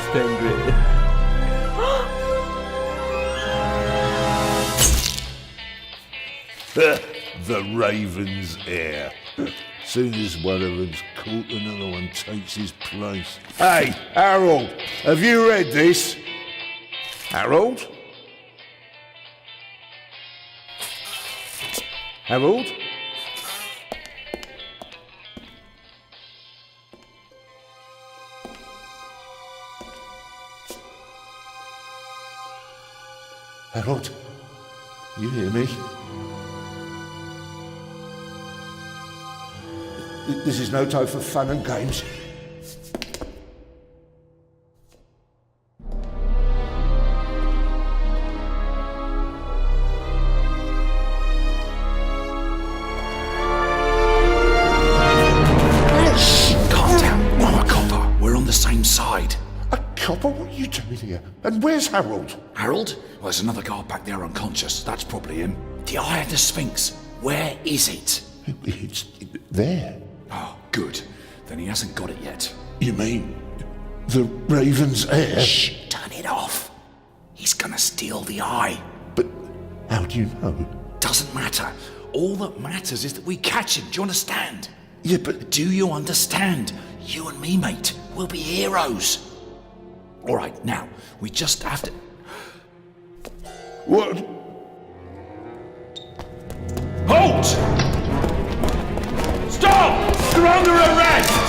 this Tengri. The Raven's heir. Soon as one of them's caught, another one takes his place. Hey, Harold, have you read this? Harold? Harold? Harold? You hear me? This is no time for fun and games. Shh! Calm down. I'm a copper. We're on the same side. A copper? What are you doing here? And where's Harold? Harold? Well, there's another guard back there unconscious. That's probably him. The Eye of the Sphinx. Where is it? It's there. Oh, good. Then he hasn't got it yet. You mean the Raven's heir? Shh! Turn it off. He's gonna steal the eye. But how do you know? Doesn't matter. All that matters is that we catch him. Do you understand? Yeah, but Do you understand? You and me, mate. We'll be heroes. All right, now, we just have to... what? Halt! Stop! You're under arrest!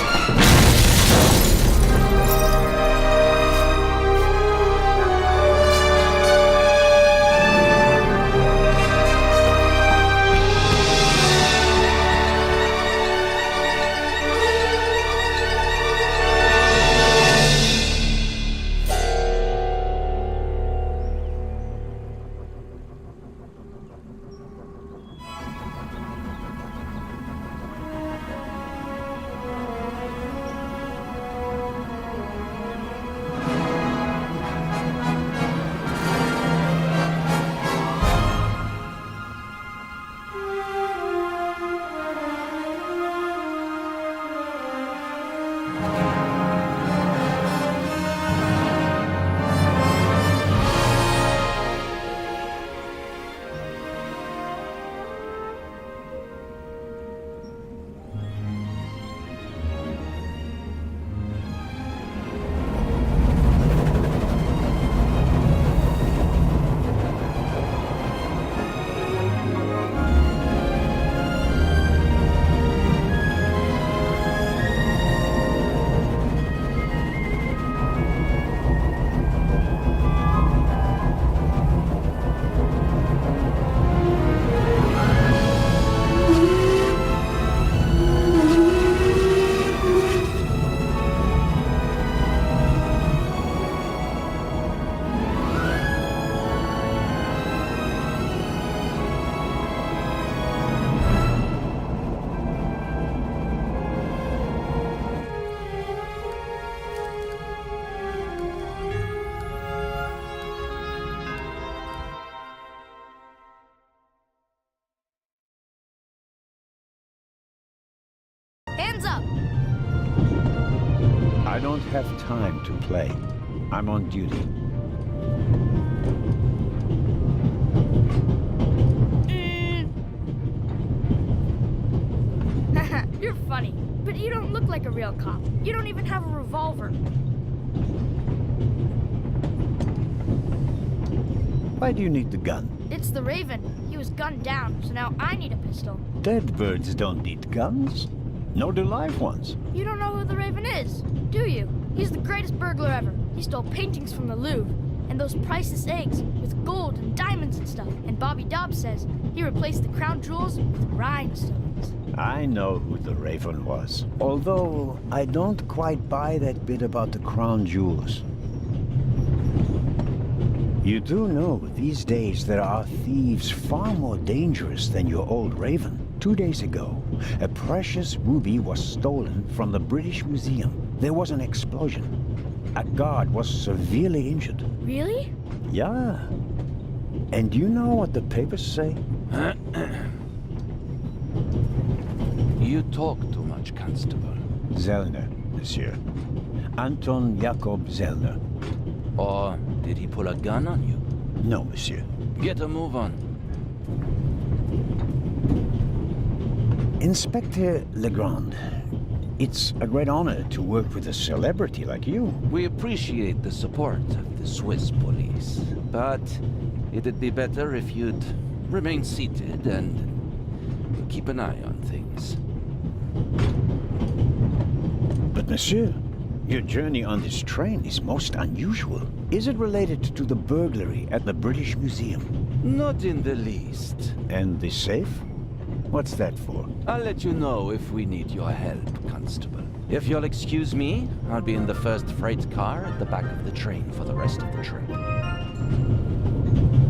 Hands up! I don't have time to play. I'm on duty. You're funny, but you don't look like a real cop. You don't even have a revolver. Why do you need the gun? It's the Raven. He was gunned down, so now I need a pistol. Dead birds don't need guns. Nor do live ones. You don't know who the Raven is, do you? He's the greatest burglar ever. He stole paintings from the Louvre, and those priceless eggs with gold and diamonds and stuff. And Bobby Dobbs says he replaced the crown jewels with rhinestones. I know who the Raven was. Although, I don't quite buy that bit about the crown jewels. You do know, these days there are thieves far more dangerous than your old Raven. 2 days ago, a precious ruby was stolen from the British Museum. There was an explosion. A guard was severely injured. Really? Yeah. And do you know what the papers say? You talk too much, Constable. Zellner, monsieur. Anton Jakob Zellner. Or did he pull a gun on you? No, monsieur. Get a move on. Inspector Legrand, it's a great honor to work with a celebrity like you. We appreciate the support of the Swiss police, but it'd be better if you'd remain seated and keep an eye on things. But monsieur, your journey on this train is most unusual. Is it related to the burglary at the British Museum? Not in the least. And the safe? What's that for? I'll let you know if we need your help, Constable. If you'll excuse me, I'll be in the first freight car at the back of the train for the rest of the trip.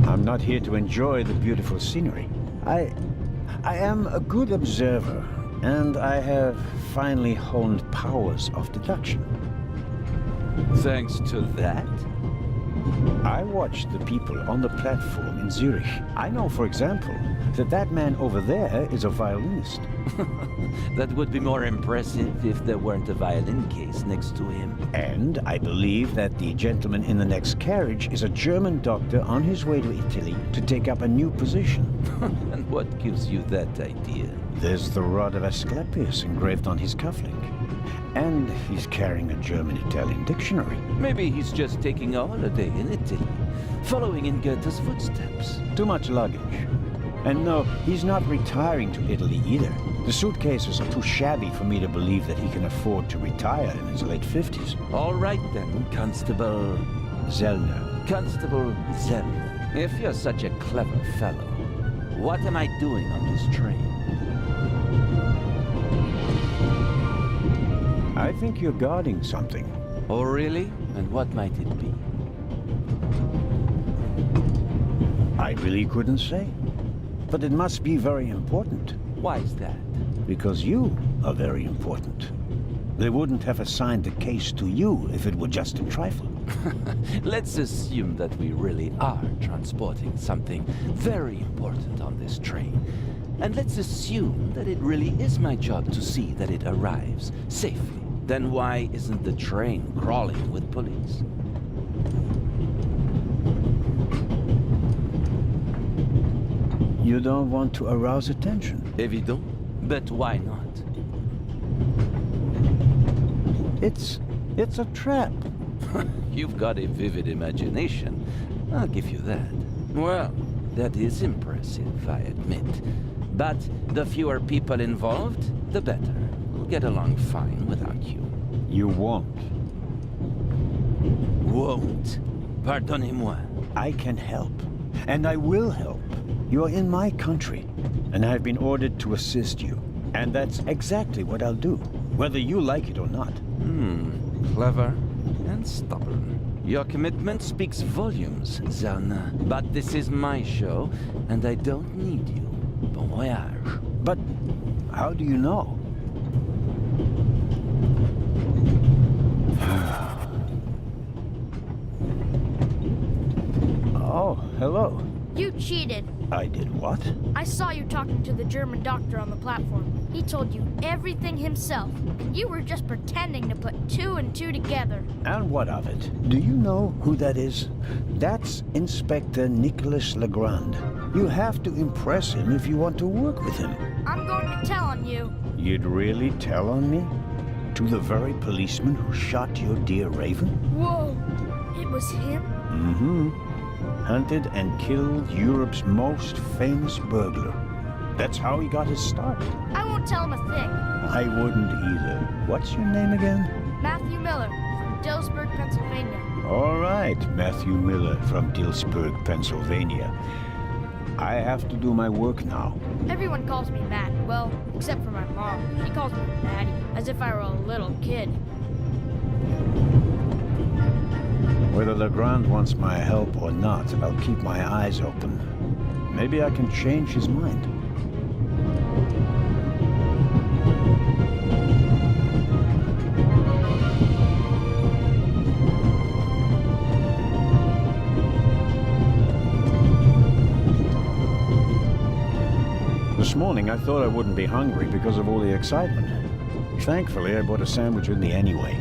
I'm not here to enjoy the beautiful scenery. I am a good observer, and I have finally honed powers of deduction. Thanks to that? I watched the people on the platform in Zurich. I know, for example, that man over there is a violinist. That would be more impressive if there weren't a violin case next to him. And I believe that the gentleman in the next carriage is a German doctor on his way to Italy to take up a new position. And what gives you that idea? There's the rod of Asclepius engraved on his cufflink. And he's carrying a German-Italian dictionary. Maybe he's just taking a holiday in Italy, following in Goethe's footsteps. Too much luggage. And no, he's not retiring to Italy either. The suitcases are too shabby for me to believe that he can afford to retire in his late 50s. All right then, Constable... Zellner. Constable Zellner. If you're such a clever fellow, what am I doing on this train? I think you're guarding something. Oh, really? And what might it be? I really couldn't say. But it must be very important. Why is that? Because you are very important. They wouldn't have assigned the case to you if it were just a trifle. Let's assume that we really are transporting something very important on this train. And let's assume that it really is my job to see that it arrives safely. Then why isn't the train crawling with police? You don't want to arouse attention. Évident. But why not? It's a trap. You've got a vivid imagination. I'll give you that. Well, that is impressive, I admit. But the fewer people involved, the better. We'll get along fine without you. You won't. Won't? Pardonnez-moi. I can help. And I will help. You are in my country, and I've been ordered to assist you. And that's exactly what I'll do, whether you like it or not. Clever and stubborn. Your commitment speaks volumes, Zellner. But this is my show, and I don't need you. Bon voyage. But how do you know? Oh, hello. You cheated. I did what? I saw you talking to the German doctor on the platform. He told you everything himself, and you were just pretending to put two and two together. And what of it? Do you know who that is? That's Inspector Nicholas Legrand. You have to impress him if you want to work with him. I'm going to tell on you. You'd really tell on me? To the very policeman who shot your dear Raven? Whoa, it was him? Mm-hmm. Hunted and killed Europe's most famous burglar. That's how he got his start. I won't tell him a thing. I wouldn't either. What's your name again? Matthew Miller from Dillsburg, Pennsylvania. All right, Matthew Miller from Dillsburg, Pennsylvania. I have to do my work now. Everyone calls me Matt. Well, except for my mom. She calls me Maddie, as if I were a little kid. Whether Legrand wants my help or not, I'll keep my eyes open. Maybe I can change his mind. This morning I thought I wouldn't be hungry because of all the excitement. Thankfully, I bought a sandwich with me anyway.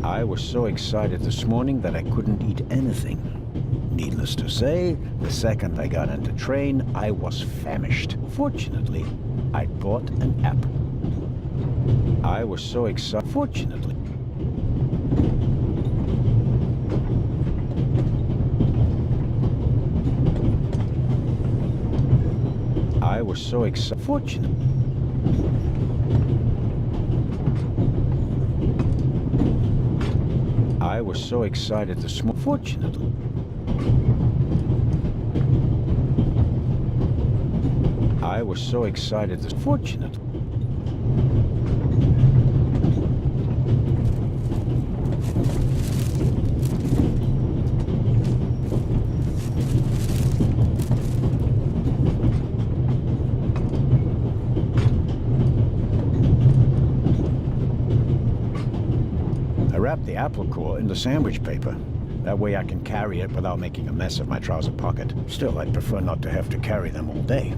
I was so excited this morning that I couldn't eat anything. Needless to say, the second I got on the train, I was famished. Fortunately, I bought an apple. I was so excited. Fortunately. I was so excited. Fortunately. I was so excited this morning. Fortunately. I was so excited this. Fortunately. Wrap the apple core in the sandwich paper. That way I can carry it without making a mess of my trouser pocket. Still, I'd prefer not to have to carry them all day.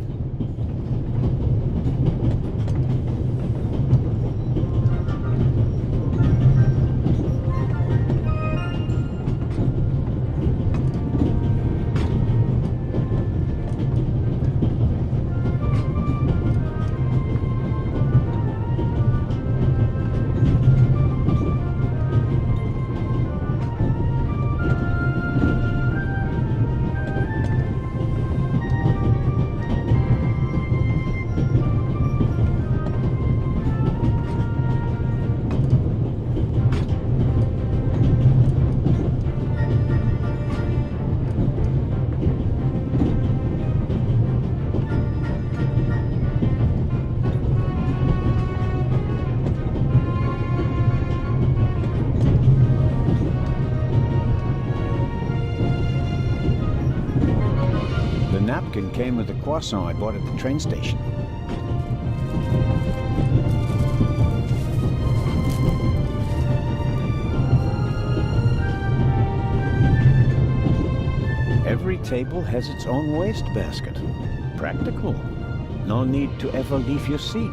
Napkin came with the croissant I bought at the train station. Every table has its own wastebasket. Practical. No need to ever leave your seat.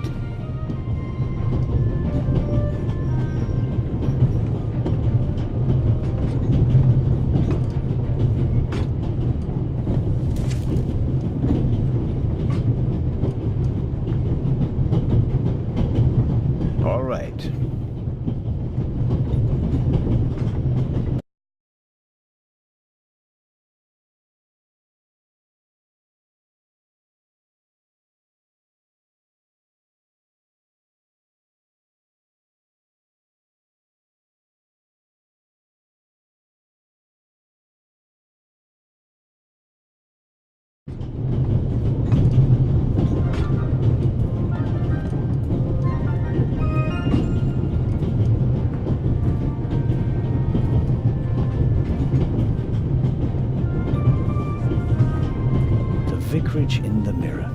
All right. Vicarage in the Mirror,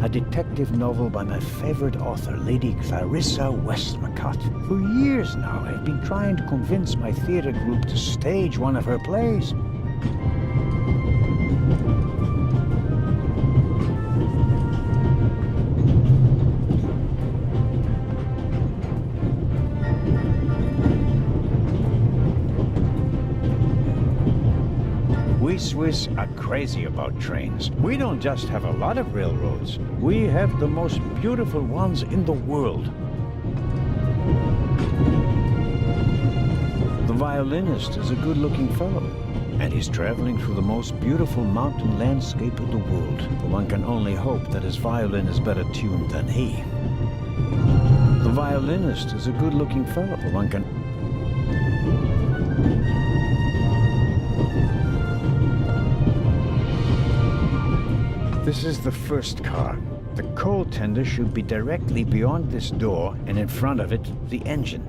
a detective novel by my favorite author, Lady Clarissa Westmacott. For years now, I've been trying to convince my theater group to stage one of her plays. We Swiss are crazy about trains. We don't just have a lot of railroads. We have the most beautiful ones in the world. The violinist is a good-looking fellow, and he's traveling through the most beautiful mountain landscape in the world. But one can only hope that his violin is better tuned than he. The The violinist is a good-looking fellow. One can... This is the first car. The coal tender should be directly beyond this door, and in front of it, the engine.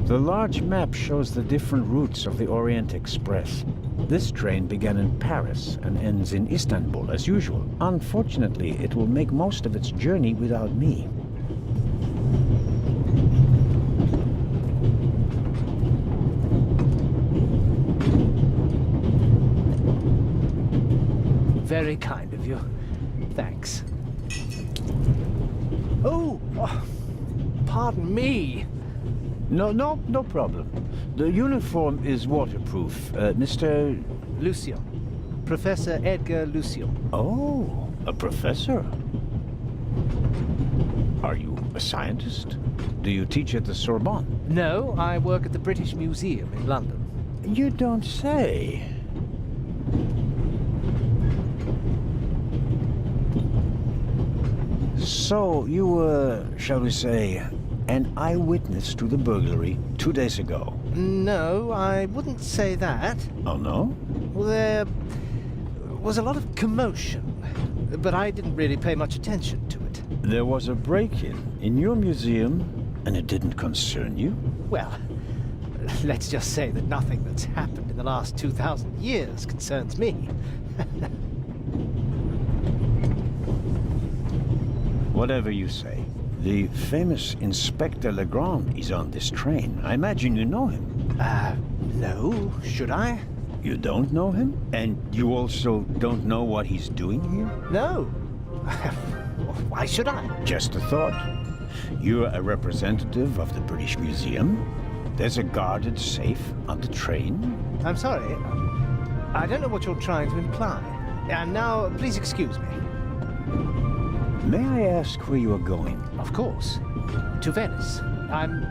The large map shows the different routes of the Orient Express. This train began in Paris and ends in Istanbul, as usual. Unfortunately, it will make most of its journey without me. Very kind of you. Thanks. Oh, pardon me. No problem. The uniform is waterproof. Mr. Lucian. Professor Edgar Lucian. Oh, a professor. Are you a scientist? Do you teach at the Sorbonne? No, I work at the British Museum in London. You don't say. So, you were, shall we say, an eyewitness to the burglary 2 days ago? No, I wouldn't say that. Oh, no? Well, there was a lot of commotion, but I didn't really pay much attention to it. There was a break-in in your museum, and it didn't concern you? Well, let's just say that nothing that's happened in the last 2,000 years concerns me. Whatever you say. The famous Inspector Legrand is on this train. I imagine you know him. No, should I? You don't know him? And you also don't know what he's doing here? No. Why should I? Just a thought. You're a representative of the British Museum. There's a guarded safe on the train. I'm sorry. I don't know what you're trying to imply. And now, please excuse me. May I ask where you are going? Of course. To Venice. I'm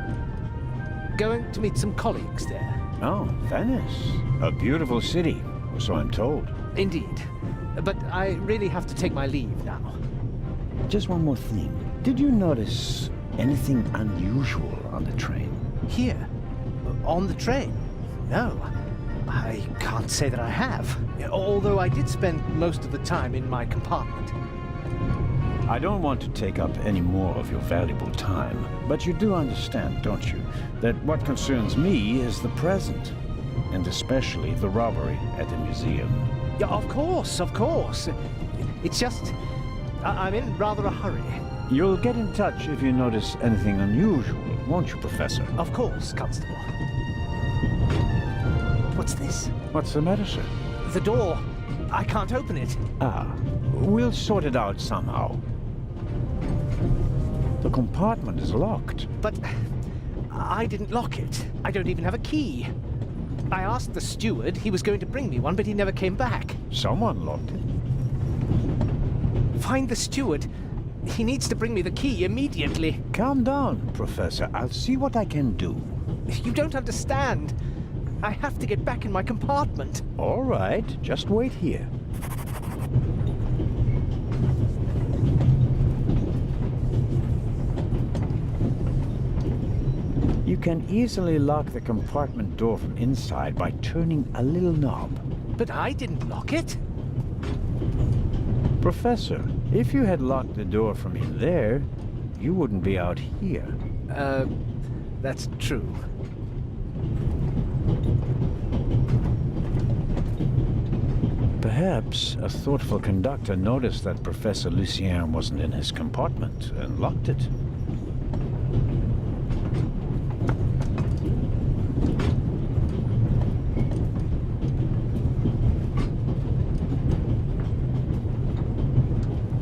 going to meet some colleagues there. Oh, Venice. A beautiful city, or so I'm told. Indeed. But I really have to take my leave now. Just one more thing. Did you notice anything unusual on the train? Here? On the train? No. I can't say that I have. Although I did spend most of the time in my compartment. I don't want to take up any more of your valuable time, but you do understand, don't you, that what concerns me is the present, and especially the robbery at the museum. Yeah, of course, of course. It's just, I'm in rather a hurry. You'll get in touch if you notice anything unusual, won't you, Professor? Of course, Constable. What's this? What's the matter, sir? The door. I can't open it. Ah, we'll sort it out somehow. The compartment is locked. But I didn't lock it. I don't even have a key. I asked the steward. He was going to bring me one, but he never came back. Someone locked it. Find the steward. He needs to bring me the key immediately. Calm down, Professor. I'll see what I can do. You don't understand. I have to get back in my compartment. All right, just wait here. You can easily lock the compartment door from inside by turning a little knob. But I didn't lock it. Professor, if you had locked the door from in there, you wouldn't be out here. That's true. Perhaps a thoughtful conductor noticed that Professor Lucien wasn't in his compartment and locked it.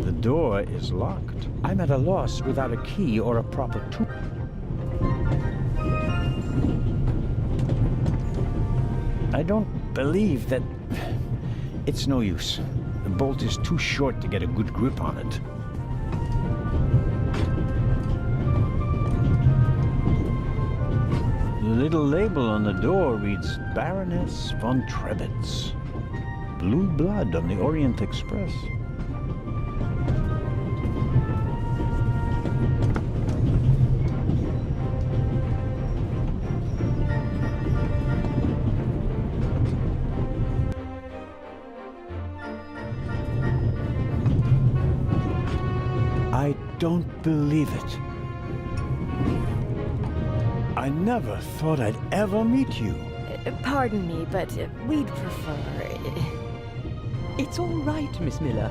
The door is locked. I'm at a loss without a key or a proper tool. I don't believe that... It's no use. The bolt is too short to get a good grip on it. The little label on the door reads Baroness von Trebitz. Blue blood on the Orient Express. don't believe it. I never thought I'd ever meet you. Pardon me, but we'd prefer... It's all right, Miss Miller.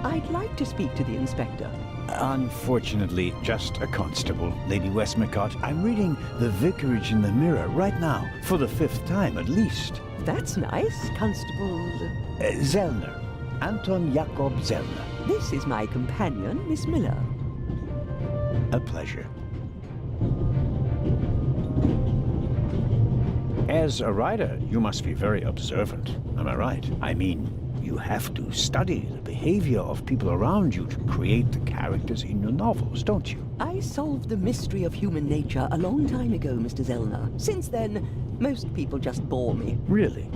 I'd like to speak to the inspector. Unfortunately, just a constable, Lady Westmacott. I'm reading The Vicarage in the Mirror right now, for the 5th time at least. That's nice, Constable... Zellner. Anton Jakob Zellner. This is my companion, Miss Miller. A pleasure. As a writer, you must be very observant, am I right? I mean, you have to study the behavior of people around you to create the characters in your novels, don't you? I solved the mystery of human nature a long time ago, Mr. Zellner. Since then, most people just bore me. Really?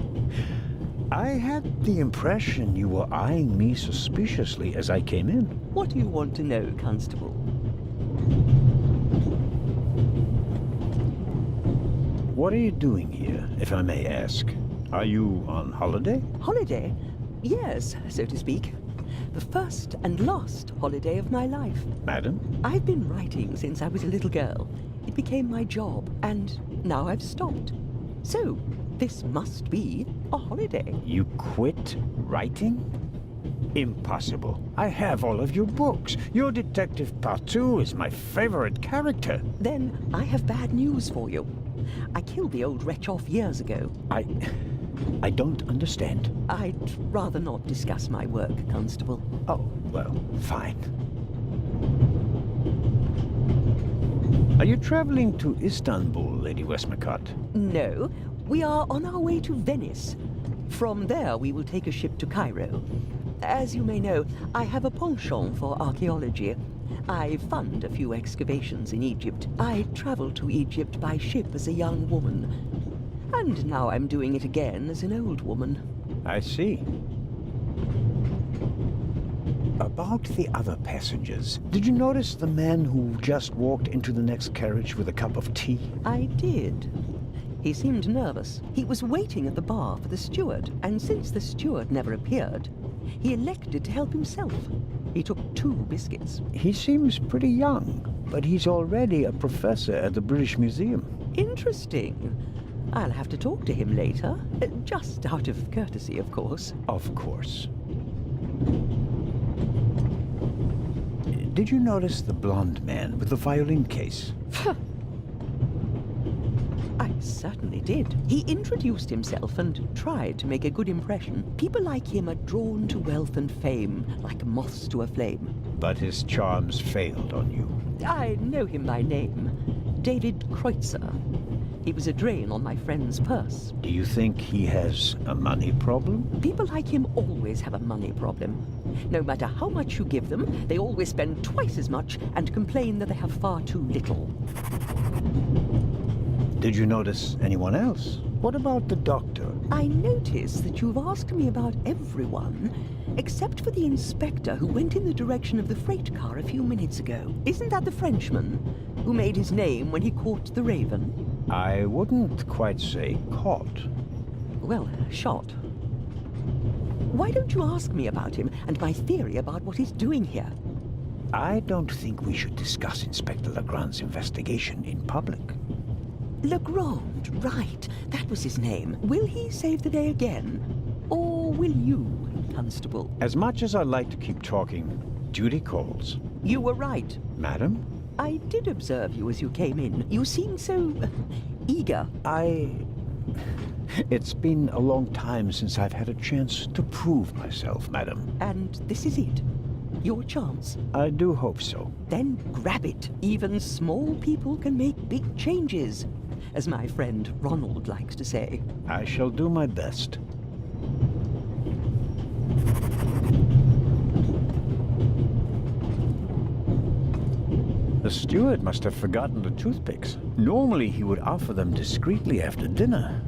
I had the impression you were eyeing me suspiciously as I came in. What do you want to know, Constable? What are you doing here, if I may ask? Are you on holiday? Holiday? Yes, so to speak. The first and last holiday of my life. Madam? I've been writing since I was a little girl. It became my job, and now I've stopped. So, this must be a holiday. You quit writing? Impossible. I have all of your books. Your Detective Partout is my favorite character. Then I have bad news for you. I killed the old wretch off years ago. I don't understand. I'd rather not discuss my work, Constable. Oh, well, fine. Are you traveling to Istanbul, Lady Westmacott? No, we are on our way to Venice. From there, we will take a ship to Cairo. As you may know, I have a penchant for archaeology. I fund a few excavations in Egypt. I traveled to Egypt by ship as a young woman. And now I'm doing it again as an old woman. I see. About the other passengers, did you notice the man who just walked into the next carriage with a cup of tea? I did. He seemed nervous. He was waiting at the bar for the steward, and since the steward never appeared, he elected to help himself. He took 2 biscuits. He seems pretty young, but he's already a professor at the British Museum. Interesting. I'll have to talk to him later. Just out of courtesy, of course. Of course. Did you notice the blonde man with the violin case? I certainly did. He introduced himself and tried to make a good impression. People like him are drawn to wealth and fame, like moths to a flame. But his charms failed on you. I know him by name. David Kreutzer. He was a drain on my friend's purse. Do you think he has a money problem? People like him always have a money problem. No matter how much you give them, they always spend twice as much and complain that they have far too little. Did you notice anyone else? What about the doctor? I notice that you've asked me about everyone, except for the inspector who went in the direction of the freight car a few minutes ago. Isn't that the Frenchman who made his name when he caught the Raven? I wouldn't quite say caught. Well, shot. Why don't you ask me about him and my theory about what he's doing here? I don't think we should discuss Inspector Legrand's investigation in public. Legrand, right. That was his name. Will he save the day again? Or will you, Constable? As much as I'd like to keep talking, duty calls. You were right. Madam? I did observe you as you came in. You seemed so... eager. It's been a long time since I've had a chance to prove myself, madam. And this is it? Your chance? I do hope so. Then grab it. Even small people can make big changes, as my friend Ronald likes to say. I shall do my best. The steward must have forgotten the toothpicks. Normally he would offer them discreetly after dinner.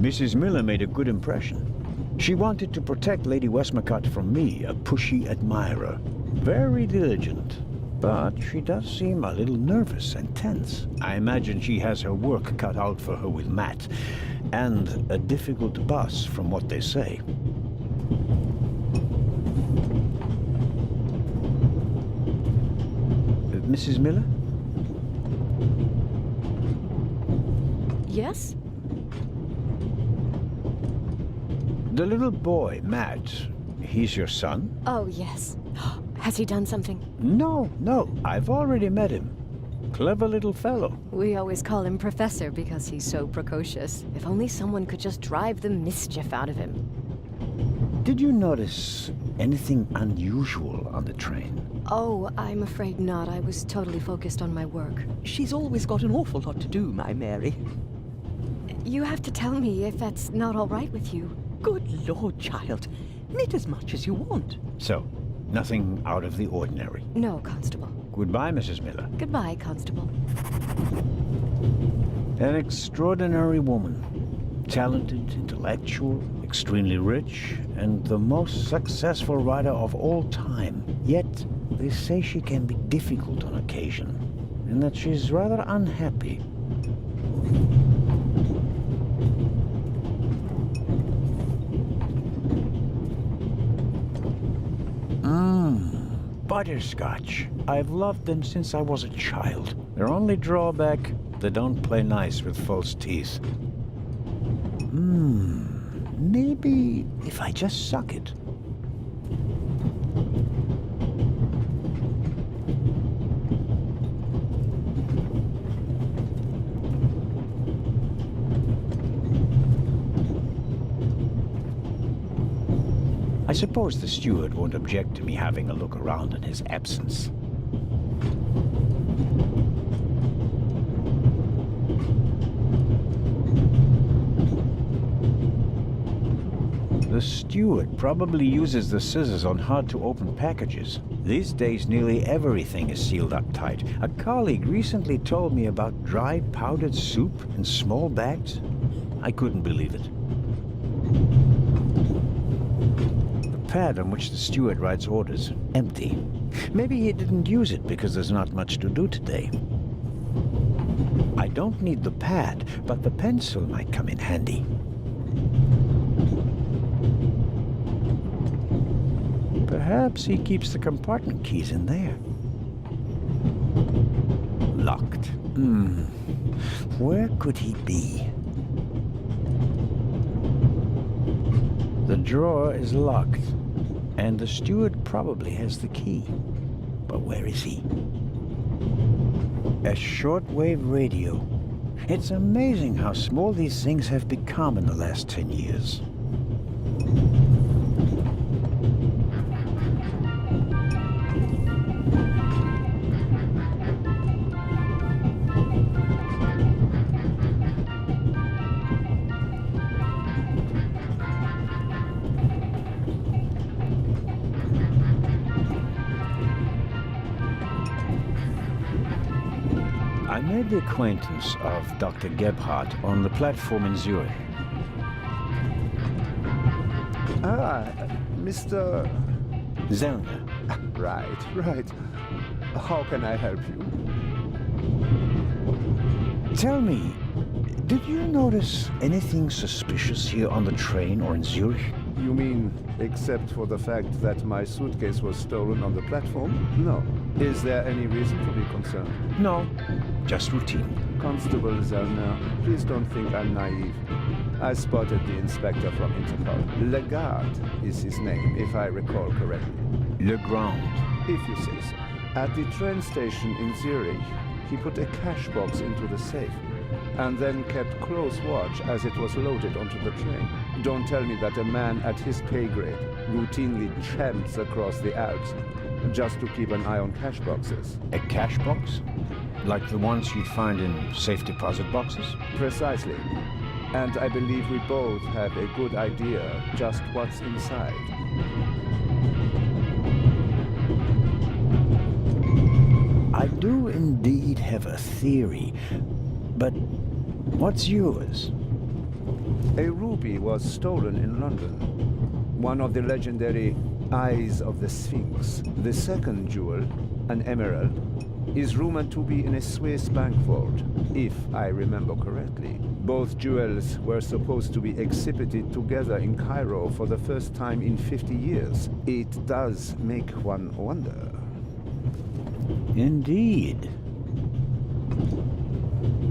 Mrs. Miller made a good impression. She wanted to protect Lady Westmacott from me, a pushy admirer. Very diligent. But she does seem a little nervous and tense. I imagine she has her work cut out for her with Matt. And a difficult boss, from what they say. Mrs. Miller? Yes? The little boy, Matt, he's your son? Oh, yes. Has he done something? No, I've already met him. Clever little fellow. We always call him Professor because he's so precocious. If only someone could just drive the mischief out of him. Did you notice anything unusual on the train? Oh, I'm afraid not. I was totally focused on my work. She's always got an awful lot to do, my Mary. You have to tell me if that's not all right with you. Good Lord, child. Knit as much as you want. So, nothing out of the ordinary. No, Constable. Goodbye, Mrs. Miller. Goodbye, Constable. An extraordinary woman. Talented, intellectual, extremely rich, and the most successful writer of all time. Yet, they say she can be difficult on occasion, and that she's rather unhappy. Butterscotch. I've loved them since I was a child. Their only drawback, they don't play nice with false teeth. Maybe if I just suck it. I suppose the steward won't object to me having a look around in his absence. The steward probably uses the scissors on hard-to-open packages. These days, nearly everything is sealed up tight. A colleague recently told me about dried powdered soup in small bags. I couldn't believe it. The pad on which the steward writes orders, empty. Maybe he didn't use it because there's not much to do today. I don't need the pad, but the pencil might come in handy. Perhaps he keeps the compartment keys in there. Locked. Where could he be? The drawer is locked, and the steward probably has the key. But where is he? A shortwave radio. It's amazing how small these things have become in the last 10 years. I made the acquaintance of Dr. Gebhardt on the platform in Zurich. Ah, Mr. Zellner. Right. How can I help you? Tell me, did you notice anything suspicious here on the train or in Zurich? You mean, except for the fact that my suitcase was stolen on the platform? No. Is there any reason to be concerned? No, just routine. Constable Zellner, please don't think I'm naive. I spotted the inspector from Interpol. Legarde is his name, if I recall correctly. Legrand. If you say so. At the train station in Zurich, he put a cash box into the safe, and then kept close watch as it was loaded onto the train. Don't tell me that a man at his pay grade routinely tramps across the Alps just to keep an eye on cash boxes. A cash box? Like the ones you'd find in safe deposit boxes? Precisely. And I believe we both have a good idea just what's inside. I do indeed have a theory, but what's yours? A ruby was stolen in London. One of the legendary Eyes of the Sphinx. The second jewel an emerald, is rumored to be in a Swiss bank vault, if I remember correctly. Both jewels were supposed to be exhibited together in Cairo for the first time in 50 years. It does make one wonder. Indeed.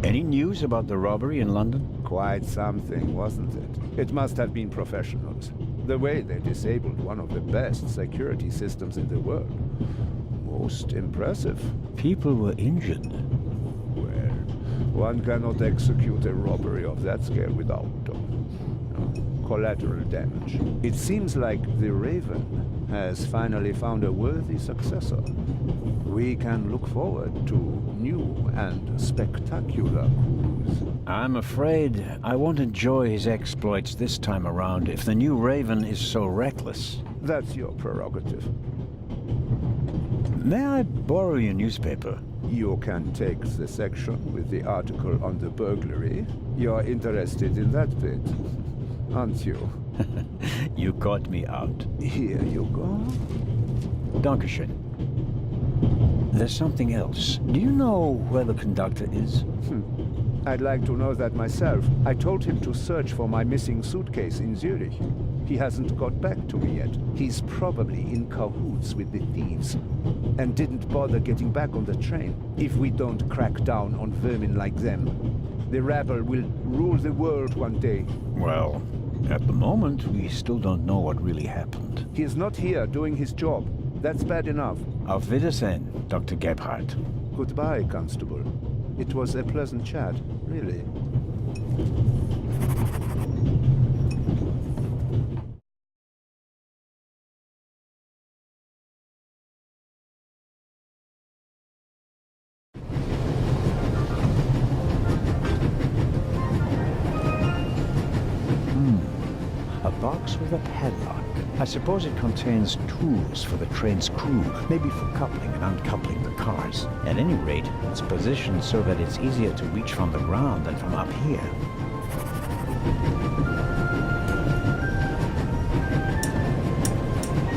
Any news about the robbery in London? Quite something, wasn't it? It must have been professionals. The way they disabled one of the best security systems in the world. Most impressive. People were injured. Well, one cannot execute a robbery of that scale without collateral damage. It seems like the Raven has finally found a worthy successor. We can look forward to new and spectacular coups. I'm afraid I won't enjoy his exploits this time around if the new Raven is so reckless. That's your prerogative. May I borrow your newspaper? You can take the section with the article on the burglary. You're interested in that bit, aren't you? You caught me out. Here you go. Dankeschön. There's something else. Do you know where the conductor is? I'd like to know that myself. I told him to search for my missing suitcase in Zurich. He hasn't got back to me yet. He's probably in cahoots with the thieves and didn't bother getting back on the train. If we don't crack down on vermin like them, the rabble will rule the world one day. Well, at the moment, we still don't know what really happened. He's not here doing his job. That's bad enough. Auf Wiedersehen, Dr. Gebhardt. Goodbye, Constable. It was a pleasant chat, really. A box with a padlock. I suppose it contains tools for the train's crew, maybe for coupling and uncoupling the cars. At any rate, it's positioned so that it's easier to reach from the ground than from up here.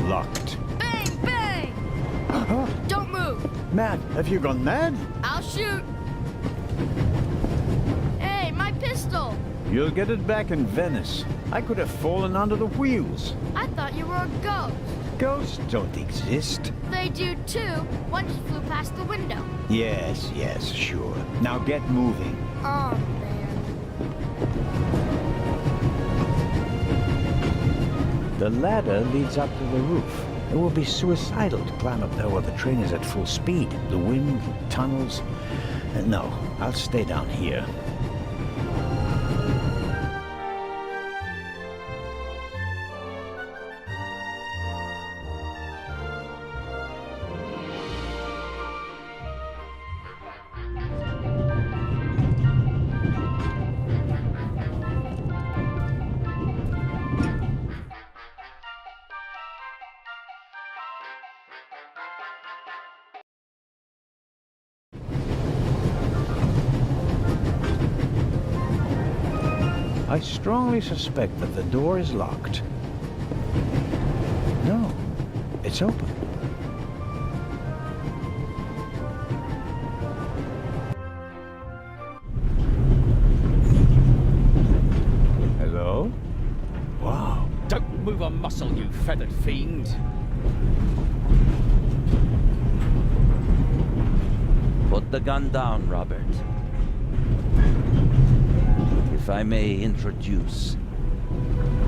Locked. Bang, bang! Don't move. Matt, have you gone mad? I'll shoot. Hey, my pistol. You'll get it back in Venice. I could have fallen under the wheels. I thought you were a ghost. Ghosts don't exist. They do too. One just flew past the window. Yes, sure. Now get moving. Oh, man. The ladder leads up to the roof. It will be suicidal to climb up there while the train is at full speed. The wind, tunnels... No, I'll stay down here. I strongly suspect that the door is locked. No, it's open. Hello? Wow. Don't move a muscle, you feathered fiend. Put the gun down, Robert. If I may introduce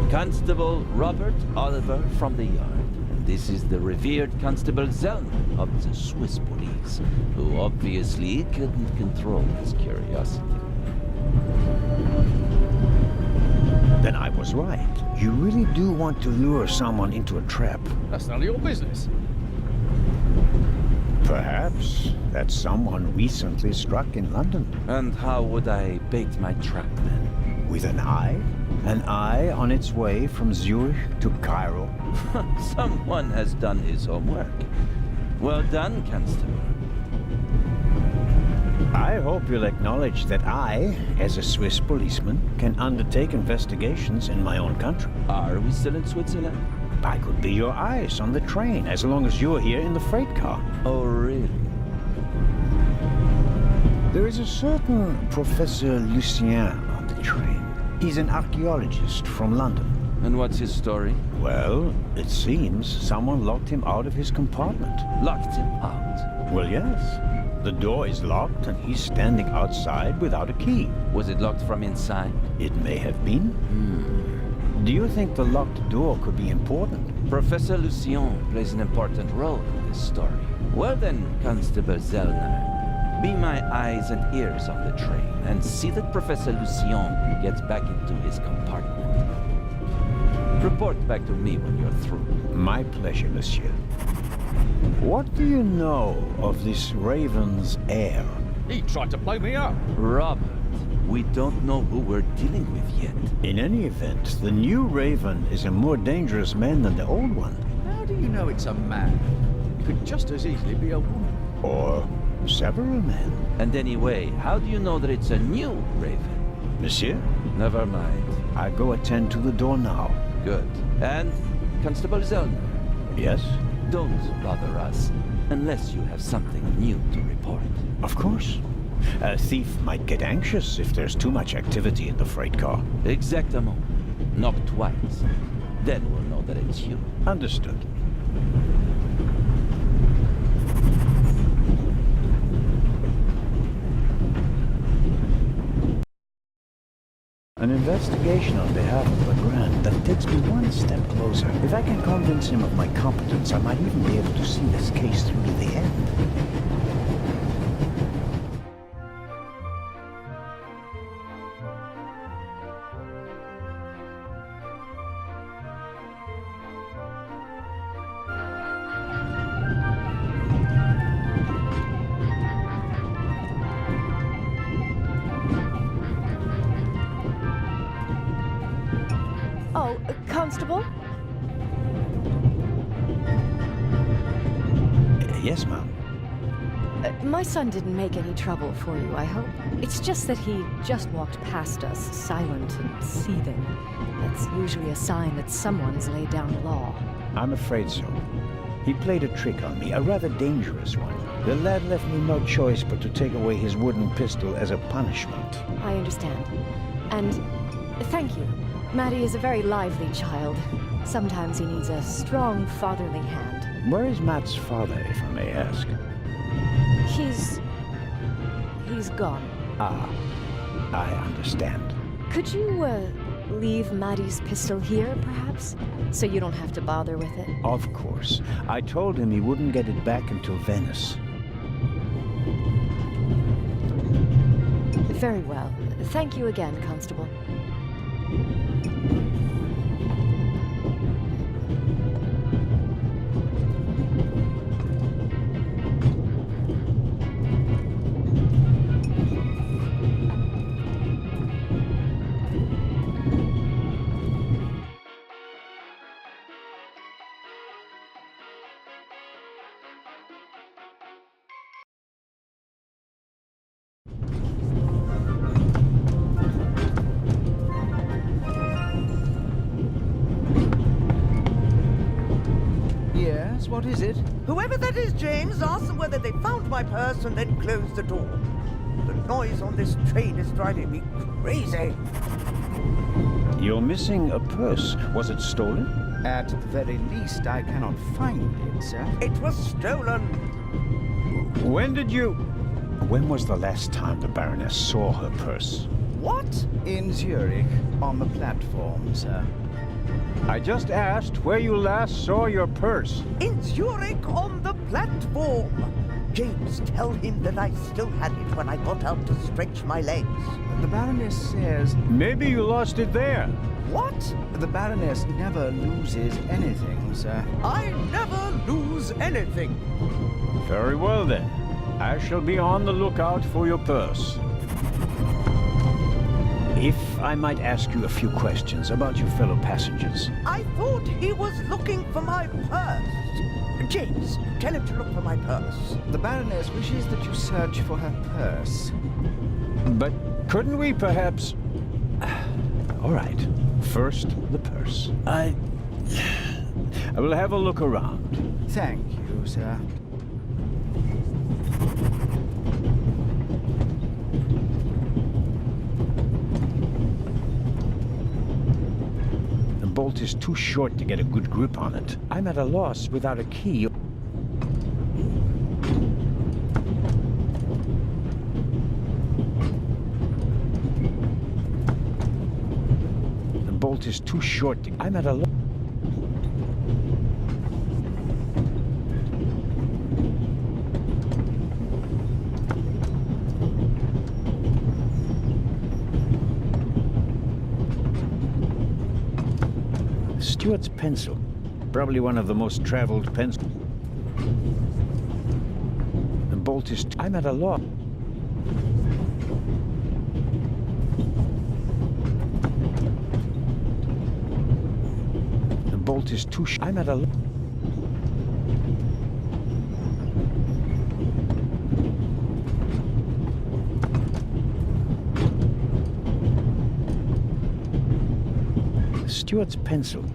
Constable Robert Oliver from the Yard. And this is the revered Constable Zellner of the Swiss police, who obviously couldn't control his curiosity. Then I was right. You really do want to lure someone into a trap. That's none of your business. Perhaps that someone recently struck in London. And how would I bait my trap then? With an eye? An eye on its way from Zurich to Cairo. Someone has done his homework. Well done, Constable. I hope you'll acknowledge that I, as a Swiss policeman, can undertake investigations in my own country. Are we still in Switzerland? I could be your eyes on the train as long as you're here in the freight car. Oh, really? There is a certain Professor Lucien on the train. He's an archaeologist from London. And what's his story? Well, it seems someone locked him out of his compartment. Locked him out? Well, yes. The door is locked and he's standing outside without a key. Was it locked from inside? It may have been. Do you think the locked door could be important? Professor Lucien plays an important role in this story. Well then, Constable Zellner, be my eyes and ears on the train and see that Professor Lucien gets back into his compartment. Report back to me when you're through. My pleasure, monsieur. What do you know of this Raven's heir? He tried to blow me up. Robert, we don't know who we're dealing with yet. In any event, the new Raven is a more dangerous man than the old one. How do you know it's a man? It could just as easily be a woman. Or several men. And anyway, how do you know that it's a new Raven? Monsieur? Never mind. I go attend to the door now. Good. And, Constable Zellner? Yes? Don't bother us, unless you have something new to report. Of course. A thief might get anxious if there's too much activity in the freight car. Exactement. Knock twice. Then we'll know that it's you. Understood. An investigation on behalf of Legrand that takes me one step closer. If I can convince him of my competence, I might even be able to see this case through to the end. Oh, Constable? Yes, ma'am. My son didn't make any trouble for you, I hope. It's just that he just walked past us, silent and seething. That's usually a sign that someone's laid down the law. I'm afraid so. He played a trick on me, a rather dangerous one. The lad left me no choice but to take away his wooden pistol as a punishment. I understand. And thank you. Maddie is a very lively child. Sometimes he needs a strong fatherly hand. Where is Matt's father, if I may ask? He's gone. Ah, I understand. Could you, leave Maddie's pistol here, perhaps? So you don't have to bother with it? Of course. I told him he wouldn't get it back until Venice. Very well. Thank you again, Constable. Yes, what is it? Whoever that is, James, ask them whether they found my purse and then closed the door. The noise on this train is driving me crazy. You're missing a purse. Was it stolen? At the very least, I cannot find it, sir. It was stolen. When was the last time the Baroness saw her purse? What? In Zurich, on the platform, sir. I just asked where you last saw your purse. In Zurich on the platform. James, tell him that I still had it when I got out to stretch my legs. The Baroness says... Maybe you lost it there. What? The Baroness never loses anything, sir. I never lose anything. Very well then. I shall be on the lookout for your purse. If I might ask you a few questions about your fellow passengers. I thought he was looking for my purse. James, tell him to look for my purse. The Baroness wishes that you search for her purse. But couldn't we perhaps... All right. First, the purse. I will have a look around. Thank you, sir. The bolt is too short to get a good grip on it. I'm at a loss without a key. The bolt is too short to... I'm at a loss. Stuart's pencil. Probably one of the most traveled pencils. The bolt is... I'm at a loss. The bolt is too... I'm at a loss. Stuart's pencil.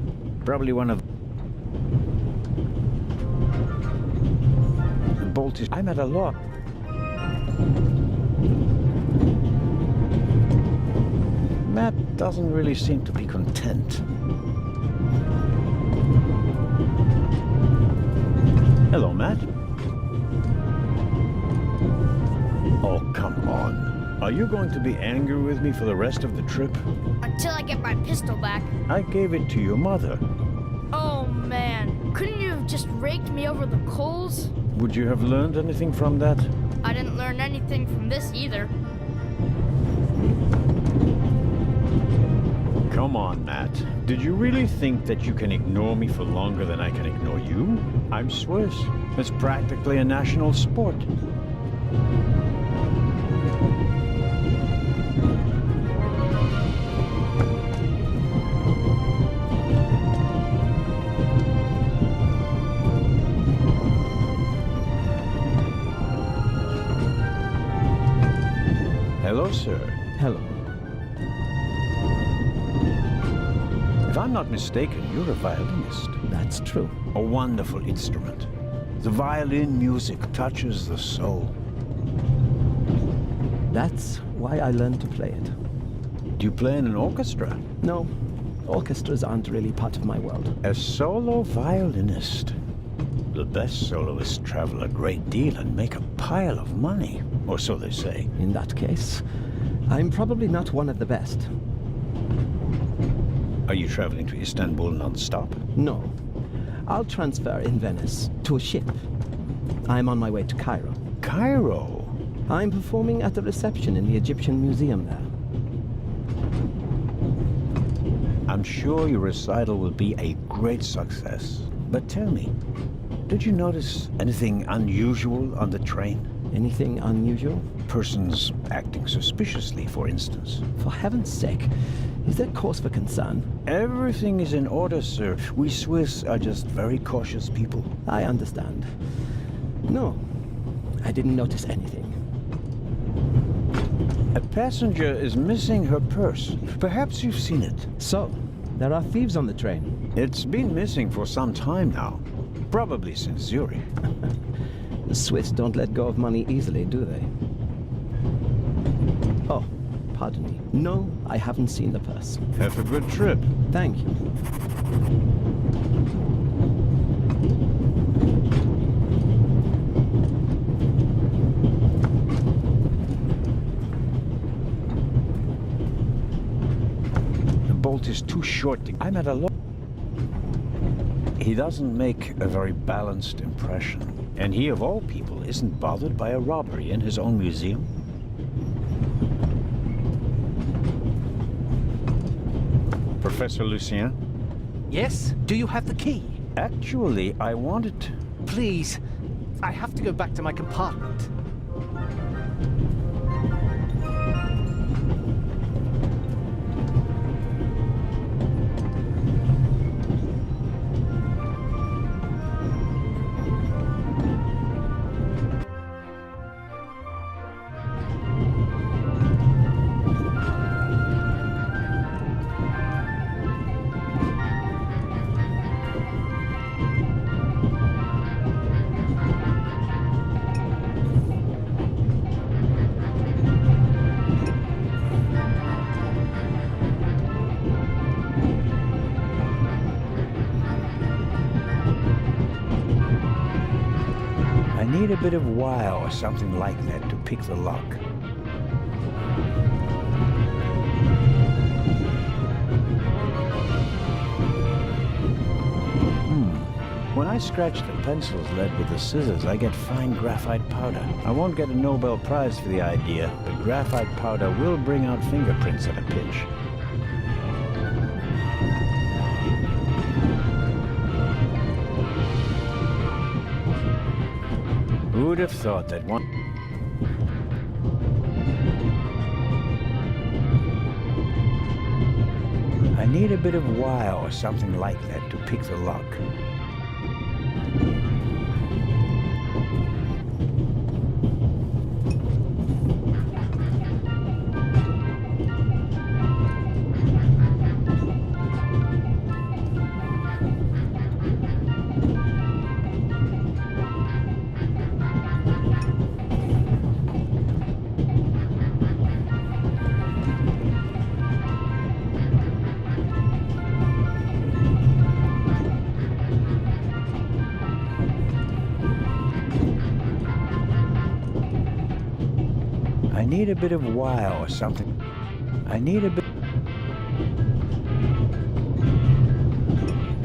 Probably one of... The bolt is... I'm at a loss. Matt doesn't really seem to be content. Hello, Matt. Oh, come on. Are you going to be angry with me for the rest of the trip? Until I get my pistol back. I gave it to your mother. Oh, man. Couldn't you have just raked me over the coals? Would you have learned anything from that? I didn't learn anything from this either. Come on, Matt. Did you really think that you can ignore me for longer than I can ignore you? I'm Swiss. It's practically a national sport. Hello, sir. Hello. If I'm not mistaken, you're a violinist. That's true. A wonderful instrument. The violin music touches the soul. That's why I learned to play it. Do you play in an orchestra? No, orchestras aren't really part of my world. A solo violinist. The best soloists travel a great deal and make a pile of money, or so they say. In that case, I'm probably not one of the best. Are you traveling to Istanbul non-stop? No. I'll transfer in Venice to a ship. I'm on my way to Cairo. Cairo? I'm performing at the reception in the Egyptian Museum there. I'm sure your recital will be a great success. But tell me, did you notice anything unusual on the train? Anything unusual? Persons acting suspiciously, for instance. For heaven's sake, is there cause for concern? Everything is in order, sir. We Swiss are just very cautious people. I understand. No, I didn't notice anything. A passenger is missing her purse. Perhaps you've seen it. So, there are thieves on the train. It's been missing for some time now. Probably since Zurich. The Swiss don't let go of money easily, do they? Oh, pardon me. No, I haven't seen the purse. Have a good trip. Thank you. The bolt is too short to... I'm at a loss. He doesn't make a very balanced impression. And he, of all people, isn't bothered by a robbery in his own museum. Professor Lucien? Yes? Do you have the key? Actually, I wanted to... Please, I have to go back to my compartment. need a bit of wire or something like that to pick the lock. When I scratch the pencil's lead with the scissors, I get fine graphite powder. I won't get a Nobel Prize for the idea, but graphite powder will bring out fingerprints at a pinch. Who'd have thought that one... I need a bit of wire or something like that to pick the lock. I need a bit of wire or something. I need a bit...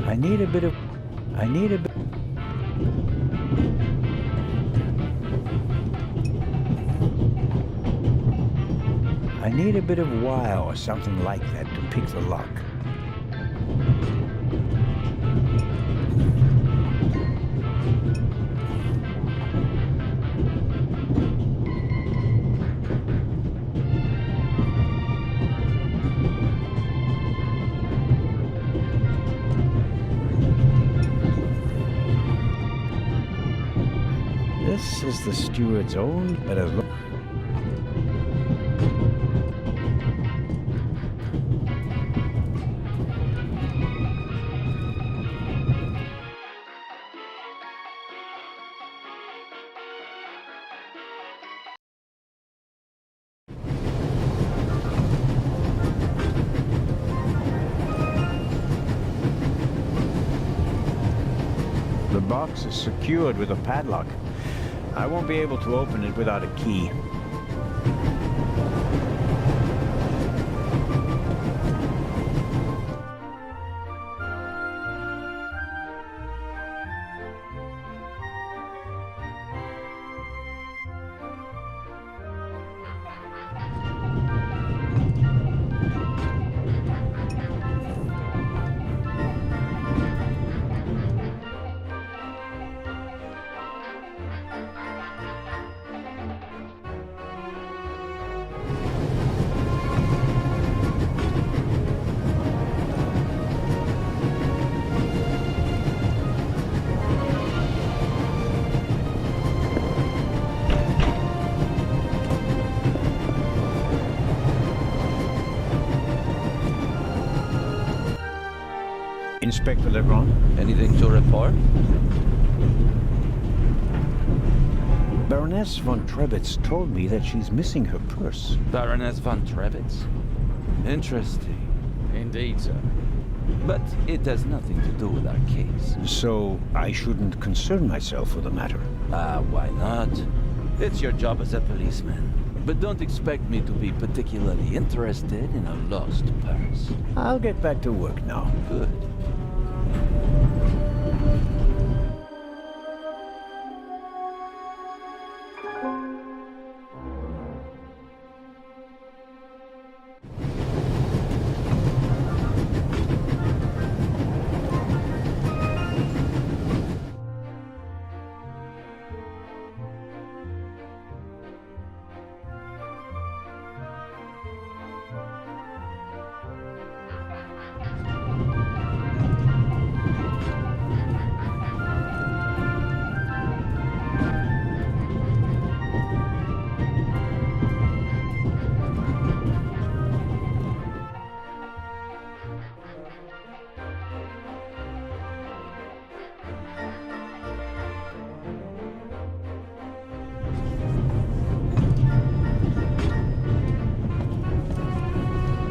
I need a bit of... I need a bit... I need a bit of wire or something like that to pick the lock. This is the steward's own bit of... The box is secured with a padlock. I won't be able to open it without a key. Inspector Lebron? Anything to report? Baroness von Trebitz told me that she's missing her purse. Baroness von Trebitz? Interesting. Indeed, sir. But it has nothing to do with our case. So I shouldn't concern myself with the matter? Why not? It's your job as a policeman. But don't expect me to be particularly interested in a lost purse. I'll get back to work now. Good.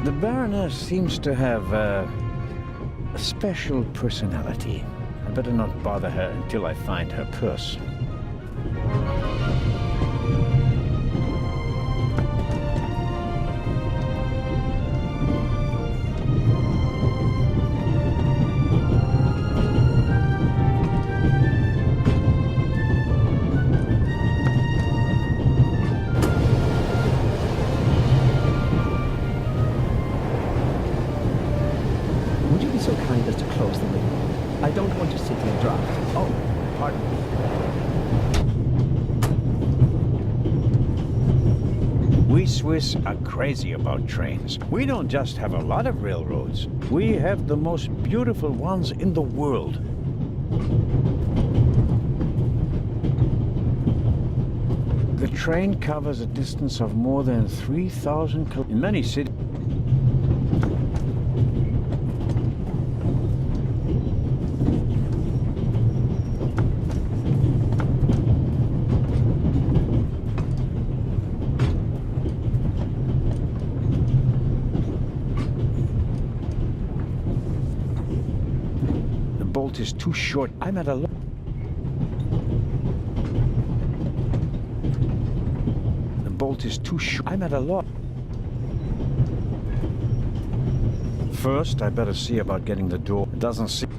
The Baroness seems to have a special personality. I better not bother her until I find her purse. Would you be so kind as to close the window? I don't want to sit here dry. Oh, pardon me. We Swiss are crazy about trains. We don't just have a lot of railroads. We have the most beautiful ones in the world. The train covers a distance of more than 3,000 kilometers. In many cities. The bolt is too short. I'm at a loss. The bolt is too short. I'm at a loss. First, I better see about getting the door. It doesn't seem.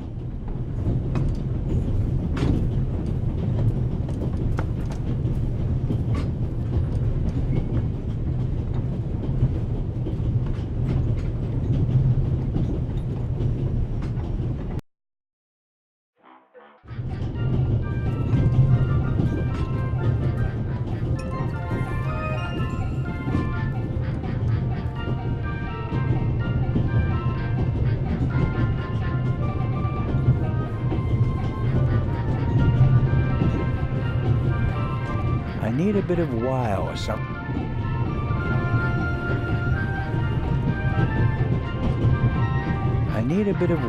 I need a bit of wow or something. I need a bit of.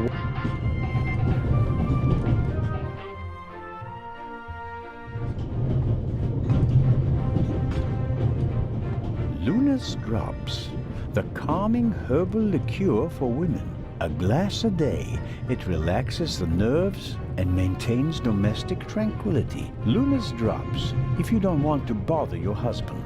Luna's Drops, the calming herbal liqueur for women. A glass a day, it relaxes the nerves and maintains domestic tranquility. Luna's Drops, if you don't want to bother your husband.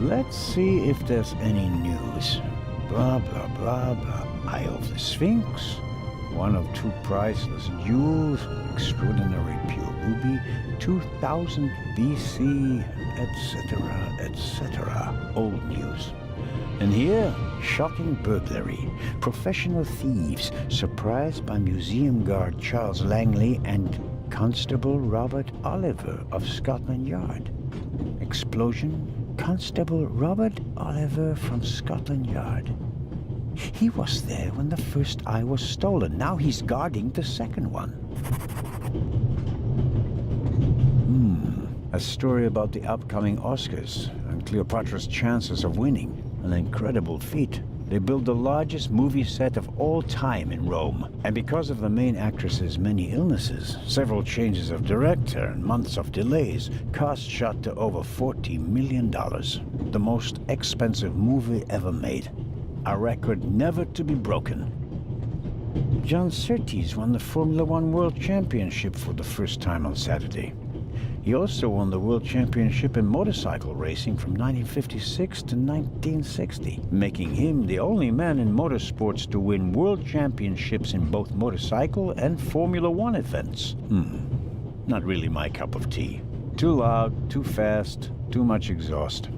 Let's see if there's any news. Blah, blah, blah, blah. Eye of the Sphinx, one of two priceless jewels, extraordinary pure ruby, 2000 BC, etc., etc. Old news. And here, shocking burglary. Professional thieves surprised by museum guard Charles Langley and Constable Robert Oliver of Scotland Yard. Explosion. Constable Robert Oliver from Scotland Yard. He was there when the first eye was stolen. Now he's guarding the second one. A story about the upcoming Oscars and Cleopatra's chances of winning. An incredible feat. They built the largest movie set of all time in Rome. And because of the main actress's many illnesses, several changes of director and months of delays, costs shot to over $40 million. The most expensive movie ever made. A record never to be broken. John Surtees won the Formula One World Championship for the first time on Saturday. He also won the World Championship in motorcycle racing from 1956 to 1960, making him the only man in motorsports to win world championships in both motorcycle and Formula One events. Not really my cup of tea. Too loud, too fast, too much exhaust.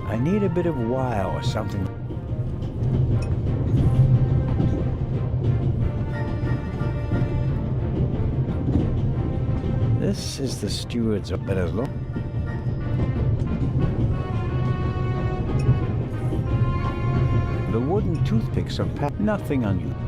I need a bit of wow or something. This is the steward's better look. The wooden toothpicks are packed. Nothing unusual.